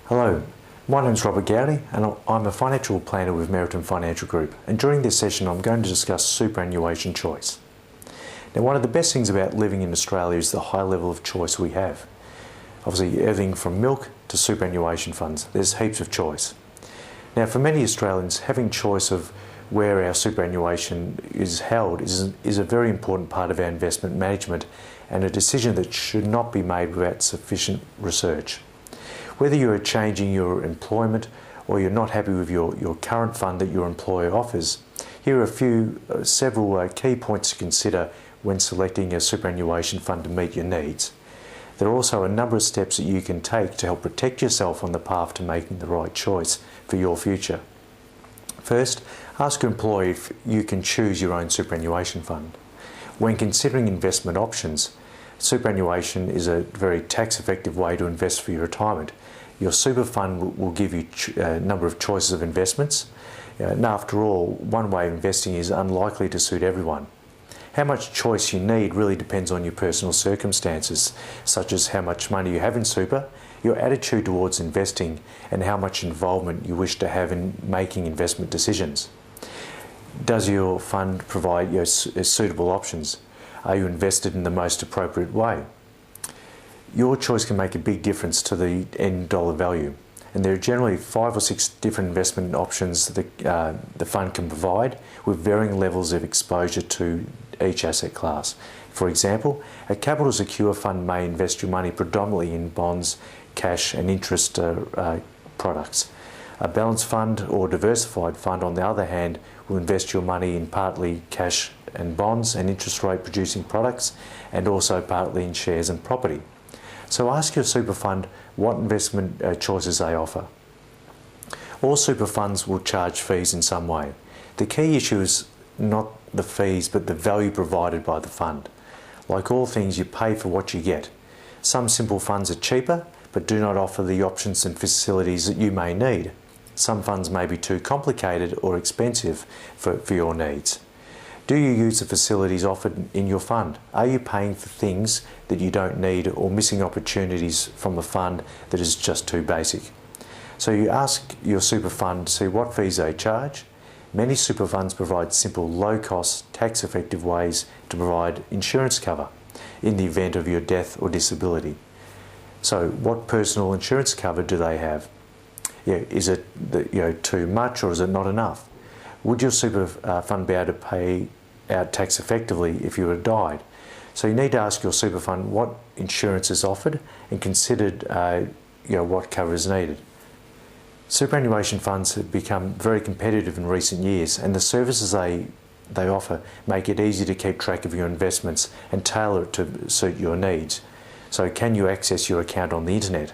Hello, my name is Robert Gowdy and I'm a financial planner with Meriton Financial Group, and during this session I'm going to discuss superannuation choice. Now, one of the best things about living in Australia is the high level of choice we have. Obviously everything from milk to superannuation funds, there's heaps of choice. Now, for many Australians, having choice of where our superannuation is held is a very important part of our investment management, and a decision that should not be made without sufficient research. Whether you are changing your employment or you're not happy with your current fund that your employer offers, here are several key points to consider when selecting a superannuation fund to meet your needs. There are also a number of steps that you can take to help protect yourself on the path to making the right choice for your future. First, ask your employer if you can choose your own superannuation fund. When considering investment options, superannuation is a very tax-effective way to invest for your retirement. Your super fund will give you a number of choices of investments, and after all, one way of investing is unlikely to suit everyone. How much choice you need really depends on your personal circumstances, such as how much money you have in super, your attitude towards investing, and how much involvement you wish to have in making investment decisions. Does your fund provide suitable options? Are you invested in the most appropriate way? Your choice can make a big difference to the end dollar value, and there are generally 5 or 6 different investment options that the fund can provide, with varying levels of exposure to each asset class. For example, a capital secure fund may invest your money predominantly in bonds, cash and interest products. A balanced fund or diversified fund, on the other hand, will invest your money in partly cash and bonds and interest rate producing products, and also partly in shares and property. So ask your super fund what investment choices they offer. All super funds will charge fees in some way. The key issue is not the fees but the value provided by the fund. Like all things, you pay for what you get. Some simple funds are cheaper but do not offer the options and facilities that you may need. Some funds may be too complicated or expensive for your needs. Do you use the facilities offered in your fund? Are you paying for things that you don't need or missing opportunities from a fund that is just too basic? So you ask your super fund to see what fees they charge. Many super funds provide simple, low-cost, tax-effective ways to provide insurance cover in the event of your death or disability. So what personal insurance cover do they have? Is it too much, or is it not enough? Would your super fund be able to pay out tax effectively if you had died? So you need to ask your super fund what insurance is offered and considered what cover is needed. Superannuation funds have become very competitive in recent years, and the services they offer make it easy to keep track of your investments and tailor it to suit your needs. So can you access your account on the internet?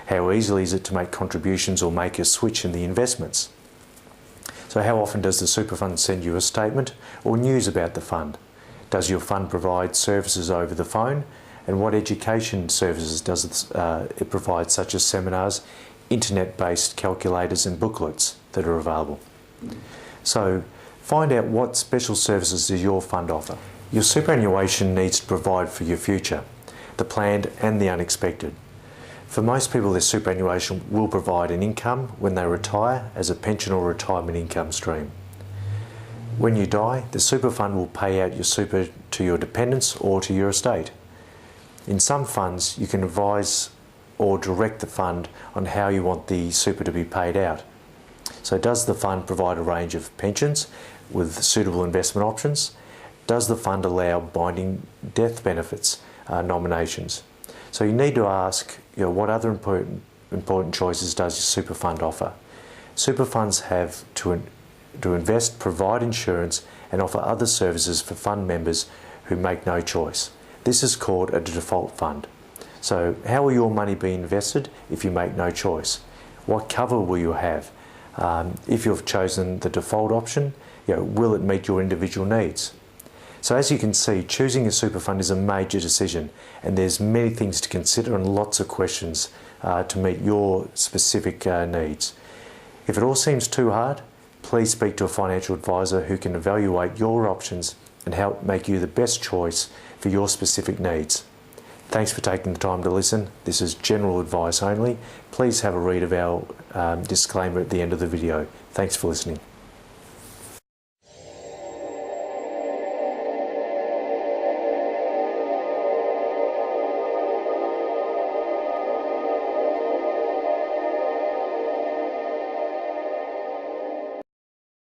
How easily is it to make contributions or make a switch in the investments? So how often does the super fund send you a statement or news about the fund? Does your fund provide services over the phone? And what education services does it provide, such as seminars, internet-based calculators and booklets that are available? So find out what special services does your fund offer. Your superannuation needs to provide for your future, the planned and the unexpected. For most people, their superannuation will provide an income when they retire as a pension or retirement income stream. When you die, the super fund will pay out your super to your dependents or to your estate. In some funds, you can advise or direct the fund on how you want the super to be paid out. So does the fund provide a range of pensions with suitable investment options? Does the fund allow binding death benefits nominations? So you need to ask, what other important choices does your super fund offer? Super funds have to invest, provide insurance, and offer other services for fund members who make no choice. This is called a default fund. So how will your money be invested if you make no choice? What cover will you have? If you've chosen the default option, will it meet your individual needs? So as you can see, choosing a super fund is a major decision, and there's many things to consider and lots of questions to meet your specific needs. If it all seems too hard, please speak to a financial advisor who can evaluate your options and help make you the best choice for your specific needs. Thanks for taking the time to listen. This is general advice only. Please have a read of our disclaimer at the end of the video. Thanks for listening.